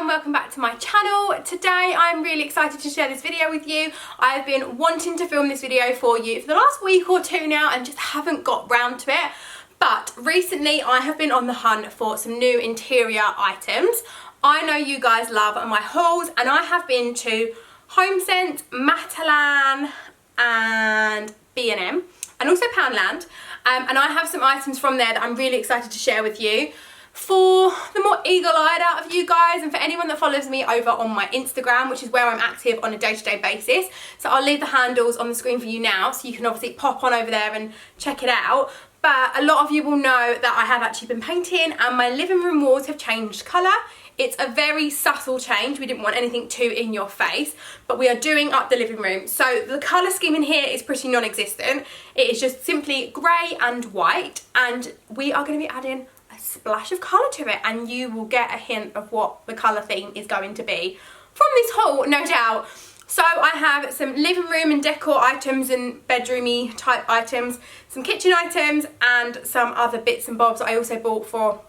and welcome back to my channel. Today I'm really excited to share this video with you. I've been wanting to film this video for you for the last week or two now and just haven't got round to it. But recently I have been on the hunt for some new interior items. I know you guys love my hauls and I have been to Homesense, Matalan and B&M and also Poundland. And I have some items from there that I'm really excited to share with you. For the more eagle-eyed out of you guys and for anyone that follows me over on my Instagram, which is where I'm active on a day-to-day basis. So I'll leave the handles on the screen for you now so you can obviously pop on over there and check it out. But a lot of you will know that I have actually been painting and my living room walls have changed colour. It's a very subtle change. We didn't want anything too in your face, but we are doing up the living room. So the colour scheme in here is pretty non-existent. It is just simply grey and white, and we are going to be adding a splash of colour to it, and you will get a hint of what the colour theme is going to be from this haul, no doubt. So I have some living room and decor items and bedroomy type items, some kitchen items and some other bits and bobs that I also bought for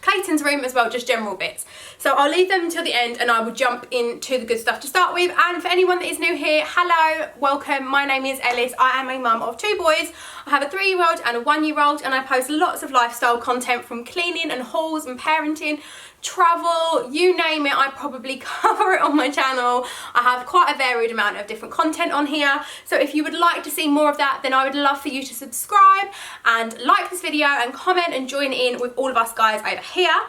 Klayton's room as well, just general bits. So I'll leave them until the end and I will jump into the good stuff to start with. And for anyone that is new here, hello, welcome. My name is Ellis. I am a mum of two boys. I have a 3-year-old and a 1-year-old, and I post lots of lifestyle content from cleaning and hauls and parenting, travel, you name it, I probably cover it on my channel. I have quite a varied amount of different content on here. So if you would like to see more of that, then I would love for you to subscribe and like this video and comment and join in with all of us guys over here.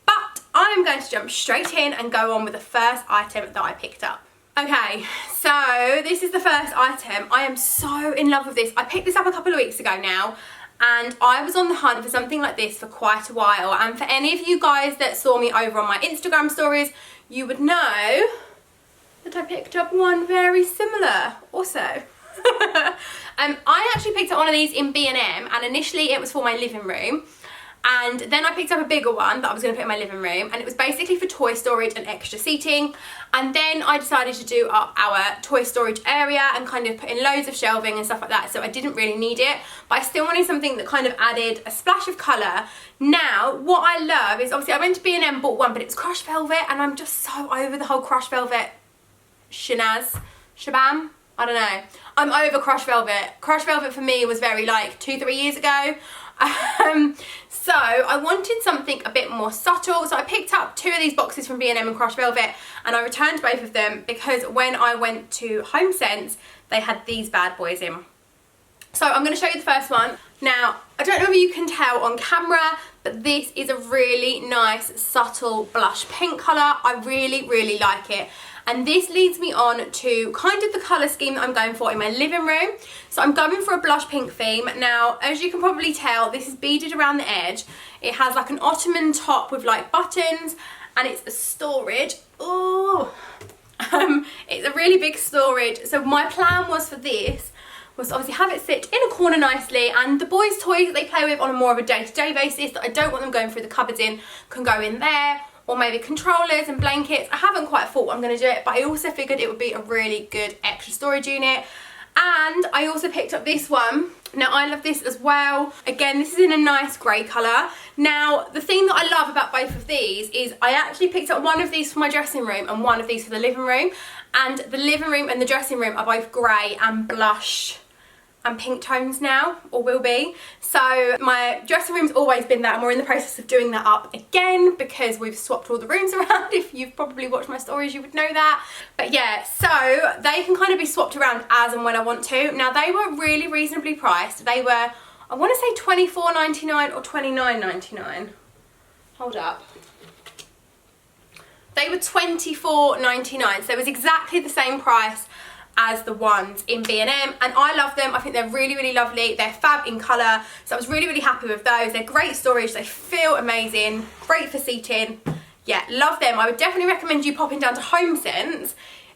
But I am going to jump straight in and go on with the first item that I picked up. Okay, so this is the first item. I am so in love with this. I picked this up a couple of weeks ago now, and I was on the hunt for something like this for quite a while. And for any of you guys that saw me over on my Instagram stories, you would know that I picked up one very similar also. I actually picked up one of these in B&M, and initially it was for my living room. And then I picked up a bigger one that I was going to put in my living room, and it was basically for toy storage and extra seating. And then I decided to do up our toy storage area and kind of put in loads of shelving and stuff like that, so I didn't really need it, but I still wanted something that kind of added a splash of colour. Now, what I love is, obviously I went to B&M, bought one, but it was crushed velvet, and I'm just so over the whole crushed velvet shabam. I don't know. I'm over crushed velvet. Crushed velvet for me was very like 2-3 years ago. So I wanted something a bit more subtle, so I picked up 2 of these boxes from B&M and crushed velvet, and I returned both of them because when I went to Homesense they had these bad boys in. So I'm going to show you the first one. Now, I don't know if you can tell on camera, but this is a really nice subtle blush pink colour. I really like it. And this leads me on to kind of the colour scheme that I'm going for in my living room. So I'm going for a blush pink theme. Now, as you can probably tell, this is beaded around the edge. It has like an ottoman top with like buttons, and it's a storage. Ooh. It's a really big storage. So my plan was for this was to obviously have it sit in a corner nicely, and the boys' toys that they play with on a more of a day-to-day basis that I don't want them going through the cupboards in can go in there. Or maybe controllers and blankets. I haven't quite thought what I'm going to do it, but I also figured it would be a really good extra storage unit. And I also picked up this one. Now, I love this as well. Again, this is in a nice grey colour. Now, the thing that I love about both of these is I actually picked up one of these for my dressing room and one of these for the living room. And the living room and the dressing room are both grey and blush and pink tones now, or will be. So my dressing room's always been that, and we're in the process of doing that up again because we've swapped all the rooms around. If you've probably watched my stories, you would know that. But yeah, so they can kind of be swapped around as and when I want to. Now, they were really reasonably priced. They were, I want to say $24.99 or $29.99. Hold up. They were $24.99, so it was exactly the same price as the ones in B&M, and I love them. I think they're really lovely. They're fab in colour, so I was really happy with those. They're great storage, they feel amazing, great for seating. Yeah, love them. I would definitely recommend you popping down to Homesense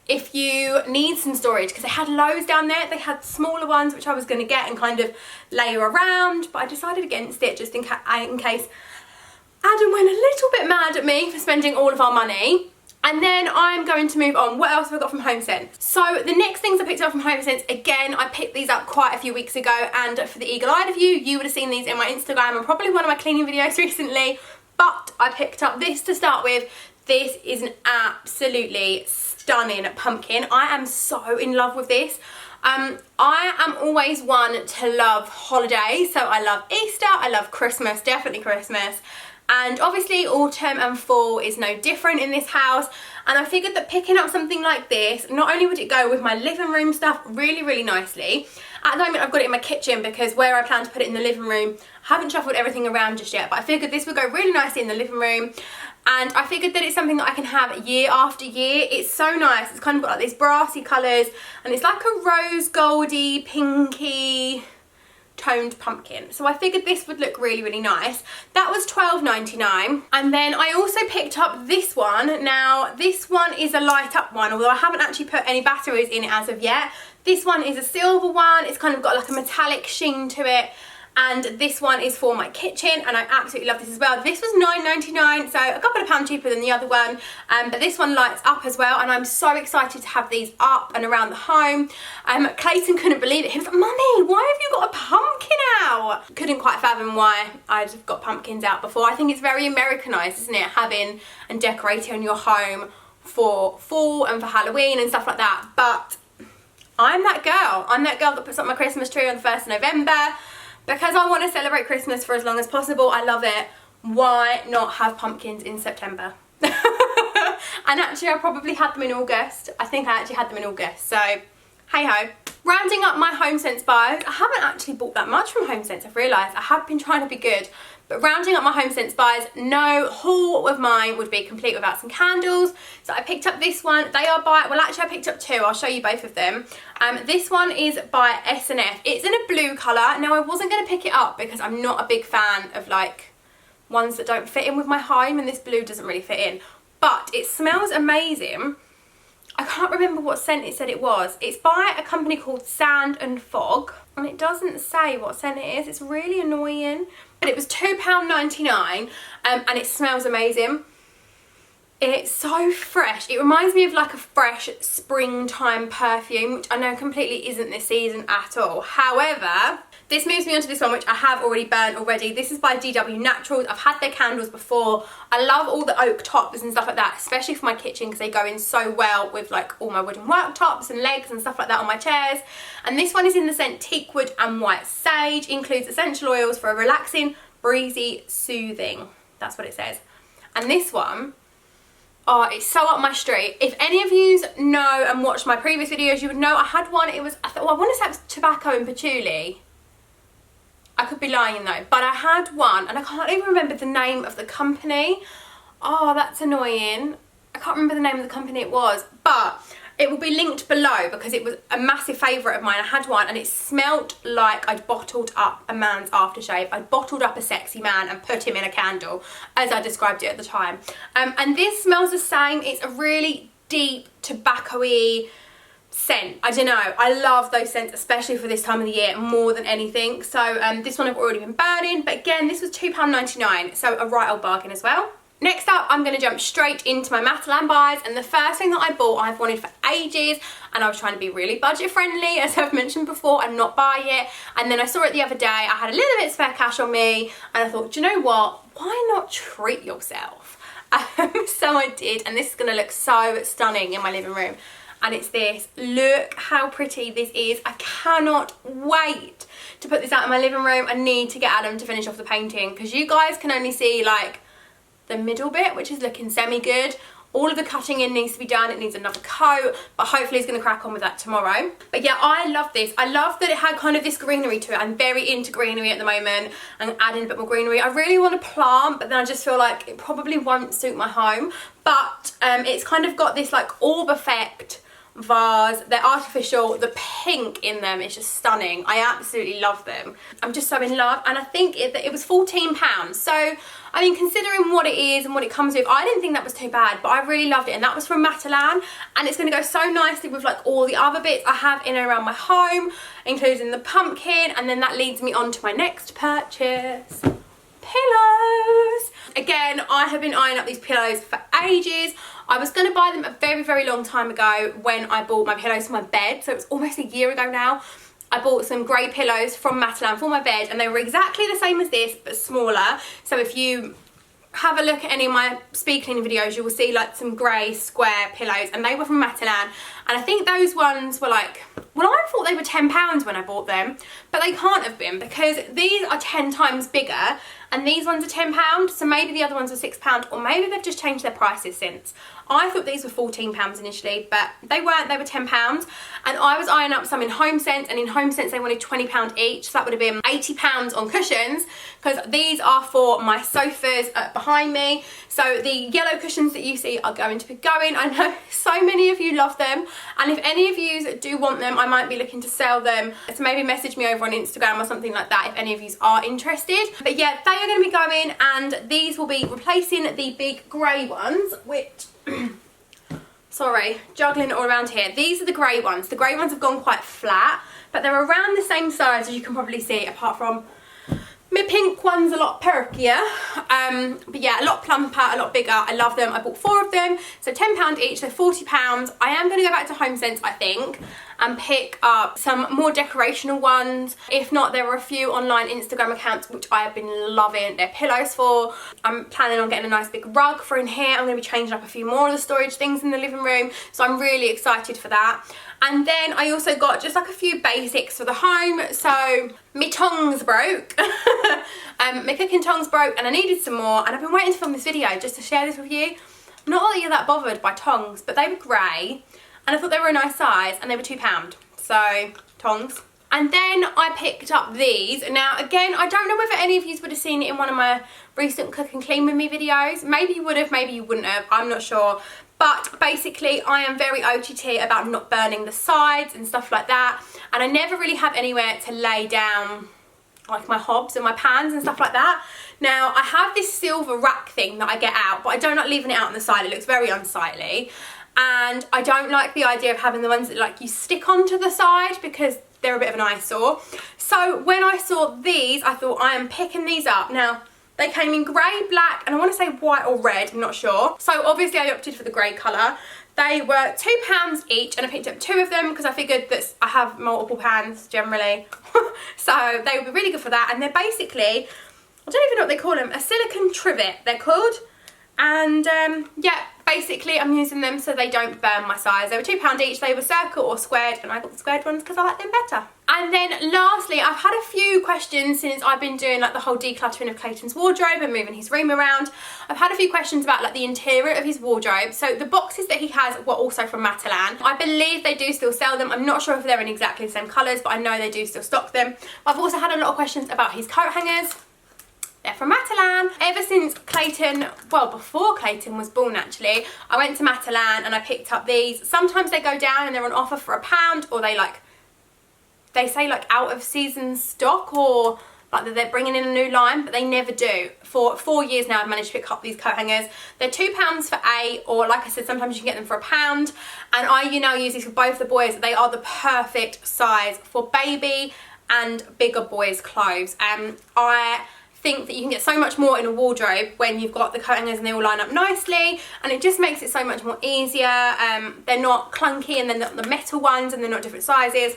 if you need some storage, because they had loads down there. They had smaller ones which I was going to get and kind of layer around, but I decided against it just in case Adam went a little bit mad at me for spending all of our money. And then I'm going to move on. What else have I got from Homesense? So the next things I picked up from Homesense, again, I picked these up quite a few weeks ago, and for the eagle-eyed of you, you would have seen these in my Instagram and probably one of my cleaning videos recently. But I picked up this to start with. This is an absolutely stunning pumpkin. I am so in love with this. I am always one to love holidays, so I love Easter, I love Christmas, definitely Christmas, and obviously autumn and fall is no different in this house. And I figured that picking up something like this, not only would it go with my living room stuff really nicely. At the moment I've got it in my kitchen because where I plan to put it in the living room, I haven't shuffled everything around just yet, but I figured this would go really nicely in the living room. And I figured that it's something that I can have year after year. It's so nice. It's kind of got like these brassy colours, and it's like a rose goldy, pinky toned pumpkin. So I figured this would look really nice. That was £12.99. And then I also picked up this one. Now this one is a light up one, although I haven't actually put any batteries in it as of yet. This one is a silver one. It's kind of got like a metallic sheen to it. And this one is for my kitchen, and I absolutely love this as well. This was £9.99, so a couple of pounds cheaper than the other one, but this one lights up as well, and I'm so excited to have these up and around the home. Klayton couldn't believe it. He was like, "Mummy, why have you got a pumpkin out?" Couldn't quite fathom why I'd got pumpkins out before. I think it's very Americanised, isn't it, having and decorating your home for fall and for Halloween and stuff like that. But I'm that girl. I'm that girl that puts up my Christmas tree on the 1st of November. Because I want to celebrate Christmas for as long as possible. I love it. Why not have pumpkins in September? And actually I probably had them in August. I think I actually had them in August. So, hey ho. Rounding up my Homesense buys. I haven't actually bought that much from Homesense, I've realised. I have been trying to be good. But rounding up my Homesense buys, no haul of mine would be complete without some candles. So I picked up this one. They are by, well actually I picked up two. I'll show you both of them. This one is by S&F. It's in a blue colour. Now I wasn't going to pick it up because I'm not a big fan of like ones that don't fit in with my home, and this blue doesn't really fit in. But it smells amazing. I can't remember what scent it said it was. It's by a company called Sand and Fog, and it doesn't say what scent it is. It's really annoying. But it was £2.99, and it smells amazing. It's so fresh. It reminds me of like a fresh springtime perfume, which I know completely isn't this season at all. However, this moves me on to this one, which I have already burnt already. This is by DW Naturals. I've had their candles before. I love all the oak tops and stuff like that, especially for my kitchen because they go in so well with like all my wooden worktops and legs and stuff like that on my chairs. And this one is in the scent Teakwood and White Sage. Includes essential oils for a relaxing, breezy, soothing. That's what it says. And this one, oh, it's so up my street. If any of you know and watched my previous videos, you would know I had one. It was, I thought, well, I want to say it was tobacco and patchouli. I could be lying though, but I had one and I can't even remember the name of the company. Oh, that's annoying. I can't remember the name of the company it was, but it will be linked below because it was a massive favourite of mine. I had one and it smelt like I'd bottled up a man's aftershave. I'd bottled up a sexy man and put him in a candle, as I described it at the time. And this smells the same. It's a really deep, tobacco-y scent. I don't know, I love those scents, especially for this time of the year, more than anything. So this one I've already been burning, but again, this was £2.99, so a right old bargain as well. Next up, I'm going to jump straight into my Matalan buys, and the first thing that I bought I've wanted for ages, and I was trying to be really budget friendly, as I've mentioned before, and not buy it. And then I saw it the other day, I had a little bit spare cash on me, and I thought, do you know what, why not treat yourself? So I did, and this is going to look so stunning in my living room. And it's this. Look how pretty this is. I cannot wait to put this out in my living room. I need to get Adam to finish off the painting because you guys can only see like the middle bit, which is looking semi-good. All of the cutting in needs to be done. It needs another coat, but hopefully he's going to crack on with that tomorrow. But yeah, I love this. I love that it had kind of this greenery to it. I'm very into greenery at the moment and adding a bit more greenery. I really want to plant, but then I just feel like it probably won't suit my home. But it's kind of got this like orb effect vase. They're artificial. The pink in them is just stunning. I absolutely love them. I'm just so in love, and I think it was £14. So I mean, considering what it is and what it comes with, I didn't think that was too bad, but I really loved it. And that was from Matalan, and it's going to go so nicely with like all the other bits I have in and around my home, including the pumpkin. And then that leads me on to my next purchase, pillows. Again, I have been eyeing up these pillows for ages. I was going to buy them a very long time ago when I bought my pillows for my bed, so it was almost a year ago now. I bought some grey pillows from Matalan for my bed, and they were exactly the same as this but smaller. So if you have a look at any of my speed cleaning videos, you will see like some grey square pillows, and they were from Matalan, and I think those ones were like, well, I thought they were £10 when I bought them, but they can't have been, because these are 10 times bigger and these ones are £10, so maybe the other ones were £6, or maybe they've just changed their prices since. I thought these were £14 initially, but they weren't, they were £10. And I was eyeing up some in Homesense, and in Homesense they wanted £20 each, so that would have been £80 on cushions, because these are for my sofas behind me. So the yellow cushions that you see are going to be going. I know so many of you love them, and if any of you do want them, I might be looking to sell them, so maybe message me over on Instagram or something like that if any of you are interested. But yeah, they are going to be going, and these will be replacing the big grey ones, which sorry, juggling it all around here. These are the grey ones. The grey ones have gone quite flat, but they're around the same size as you can probably see, apart from my pink one's a lot perkier. But yeah, a lot plumper, a lot bigger. I love them. I bought 4 of them, so £10 each, so £40. I am going to go back to Homesense, I think, and pick up some more decorational ones. If not, there are a few online Instagram accounts which I have been loving their pillows for. I'm planning on getting a nice big rug for in here. I'm going to be changing up a few more of the storage things in the living room, so I'm really excited for that. And then I also got just like a few basics for the home. So my tongs broke, my cooking tongs broke, and I needed some more, and I've been waiting to film this video just to share this with you. Not that you're that bothered by tongs, but they were grey, and I thought they were a nice size, and they were £2, so tongs. And then I picked up these. Now again, I don't know whether any of you would have seen it in one of my recent cook and clean with me videos. Maybe you would have, maybe you wouldn't have, I'm not sure. But basically I am very OTT about not burning the sides and stuff like that, and I never really have anywhere to lay down like my hobs and my pans and stuff like that. Now I have this silver rack thing that I get out, but I don't like leaving it out on the side. It looks very unsightly, and I don't like the idea of having the ones that like you stick onto the side, because they're a bit of an eyesore. So when I saw these, I thought I am picking these up. Now they came in grey, black, and I want to say white or red, I'm not sure. So obviously I opted for the grey colour. They were £2 each, and I picked up 2 of them because I figured that I have multiple pans generally. So they would be really good for that. And they're basically, I don't even know what they call them, a silicone trivet they're called. And yeah, basically I'm using them so they don't burn my size. They were £2 each, they were circle or squared, and I got the squared ones because I like them better. And then lastly, I've had a few questions since I've been doing like the whole decluttering of Klayton's wardrobe and moving his room around. I've had a few questions about like the interior of his wardrobe. So the boxes that he has were also from Matalan. I believe they do still sell them. I'm not sure if they're in exactly the same colours, but I know they do still stock them. I've also had a lot of questions about his coat hangers. They're from Matalan. Ever since Klayton, well before Klayton was born actually, I went to Matalan and I picked up these. Sometimes they go down and they're on offer for £1, or they say like out of season stock, or like that they're bringing in a new line, but they never do. For 4 years now I've managed to pick up these coat hangers. They're £2 for 8, or like I said, sometimes you can get them for £1. And I use these for both the boys. They are the perfect size for baby and bigger boys' clothes. I think that you can get so much more in a wardrobe when you've got the coat hangers and they all line up nicely, and it just makes it so much more easier. They're not clunky, and they're not the metal ones, and they're not different sizes.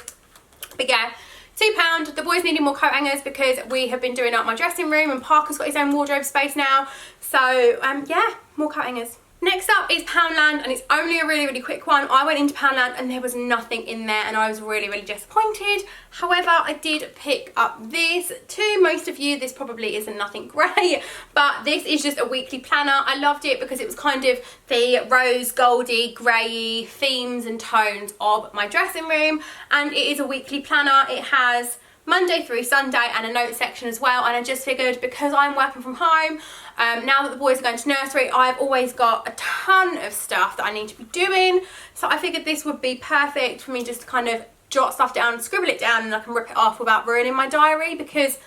But yeah, £2. The boys needed more coat hangers because we have been doing up my dressing room, and Parker's got his own wardrobe space now. So yeah, more coat hangers. Next up is Poundland, and it's only a really quick one. I went into Poundland and there was nothing in there, and I was really disappointed. However, I did pick up this. To most of you, this probably isn't nothing great, but this is just a weekly planner. I loved it because it was kind of the rose, goldy, grey themes and tones of my dressing room, and it is a weekly planner. It has Monday through Sunday and a note section as well, and I just figured because I'm working from home, now that the boys are going to nursery, I've always got a ton of stuff that I need to be doing, so I figured this would be perfect for me just to kind of jot stuff down, scribble it down, and I can rip it off without ruining my diary, because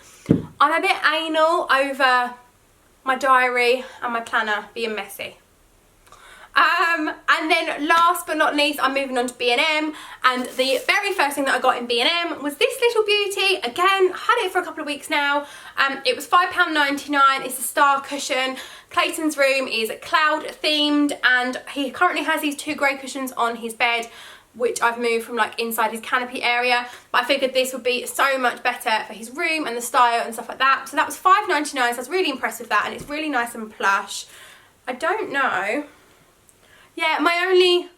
I'm a bit anal over my diary and my planner being messy. And then last but not least, I'm moving on to B&M, and the very first thing that I got in B&M was this little beauty. Again, I had it for a couple of weeks now. It was £5.99. It's a star cushion. Klayton's room is cloud themed, and he currently has these 2 grey cushions on his bed. which I've moved from like inside his canopy area, but I figured this would be so much better for his room and the style and stuff like that. So that was £5.99, so I was really impressed with that, and it's really nice and plush. I don't know. Yeah, my only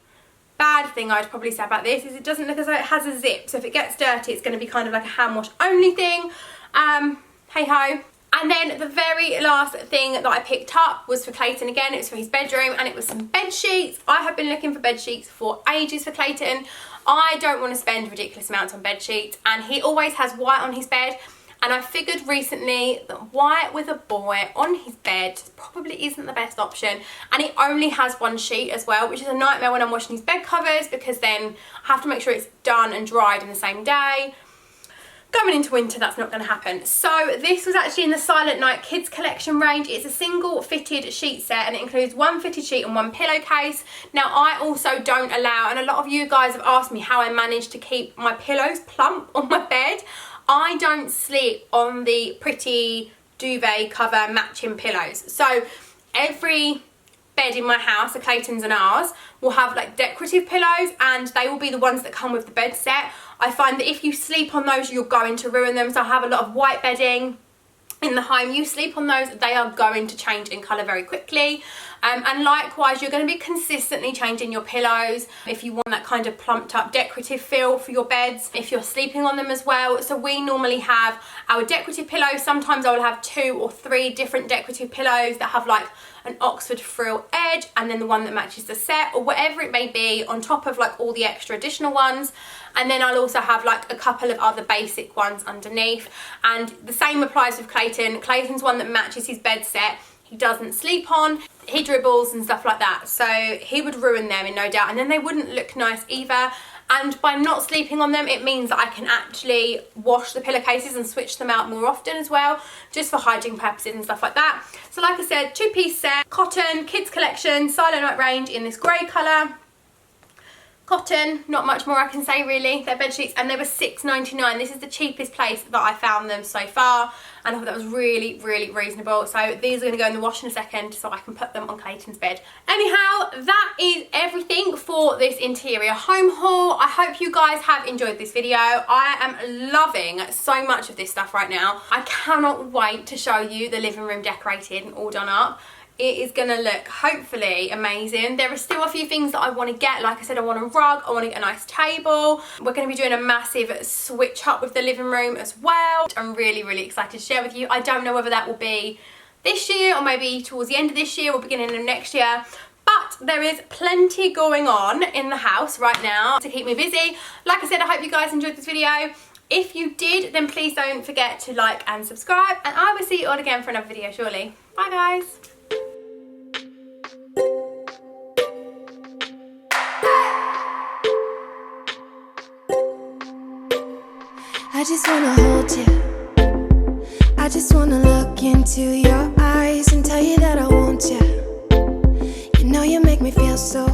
bad thing I'd probably say about this is it doesn't look as though it has a zip, so if it gets dirty it's going to be kind of like a hand wash only thing. Hey ho. And then the very last thing that I picked up was for Klayton again. It was for his bedroom, and it was some bed sheets. I have been looking for bed sheets for ages for Klayton. I don't want to spend ridiculous amounts on bed sheets, and he always has white on his bed, and I figured recently that white with a boy on his bed probably isn't the best option, and he only has one sheet as well, which is a nightmare when I'm washing his bed covers, because then I have to make sure it's done and dried in the same day. Going into winter, that's not going to happen. So this was actually in the Silent Night Kids collection range. It's a single fitted sheet set, and it includes one fitted sheet and one pillowcase. Now I also don't allow, and a lot of you guys have asked me how I manage to keep my pillows plump on my bed. I don't sleep on the pretty duvet cover matching pillows. So every bed in my house, the Klayton's and ours, will have like decorative pillows, and they will be the ones that come with the bed set. I find that if you sleep on those, you're going to ruin them. So I have a lot of white bedding in the home. You sleep on those, they are going to change in colour very quickly. And likewise, you're going to be consistently changing your pillows if you want that kind of plumped up decorative feel for your beds, if you're sleeping on them as well. So we normally have our decorative pillows. Sometimes I will have 2 or 3 different decorative pillows that have like an Oxford frill edge, and then the one that matches the set, or whatever it may be, on top of like all the extra additional ones. And then I'll also have like a couple of other basic ones underneath. And the same applies with Klayton. Klayton's one that matches his bed set, he doesn't sleep on. He dribbles and stuff like that, so he would ruin them in no doubt, and then they wouldn't look nice either. And by not sleeping on them, it means that I can actually wash the pillowcases and switch them out more often as well, just for hygiene purposes and stuff like that. So like I said, 2-piece set, cotton, kids collection, Silent Night range in this grey colour. Cotton, not much more I can say really. They're bed sheets, and they were £6.99. This is the cheapest place that I found them so far, and I thought that was really, really reasonable. So these are going to go in the wash in a second so I can put them on Klayton's bed. Anyhow, that is everything for this interior home haul. I hope you guys have enjoyed this video. I am loving so much of this stuff right now. I cannot wait to show you the living room decorated and all done up. It is going to look hopefully amazing. There are still a few things that I want to get. Like I said, I want a rug, I want to get a nice table. We're going to be doing a massive switch up with the living room as well. I'm really, really excited to share with you. I don't know whether that will be this year or maybe towards the end of this year or beginning of next year. But there is plenty going on in the house right now to keep me busy. Like I said, I hope you guys enjoyed this video. If you did, then please don't forget to like and subscribe. And I will see you all again for another video shortly. Bye guys. I just wanna hold you. I just wanna look into your eyes and tell you that I want you. You know you make me feel so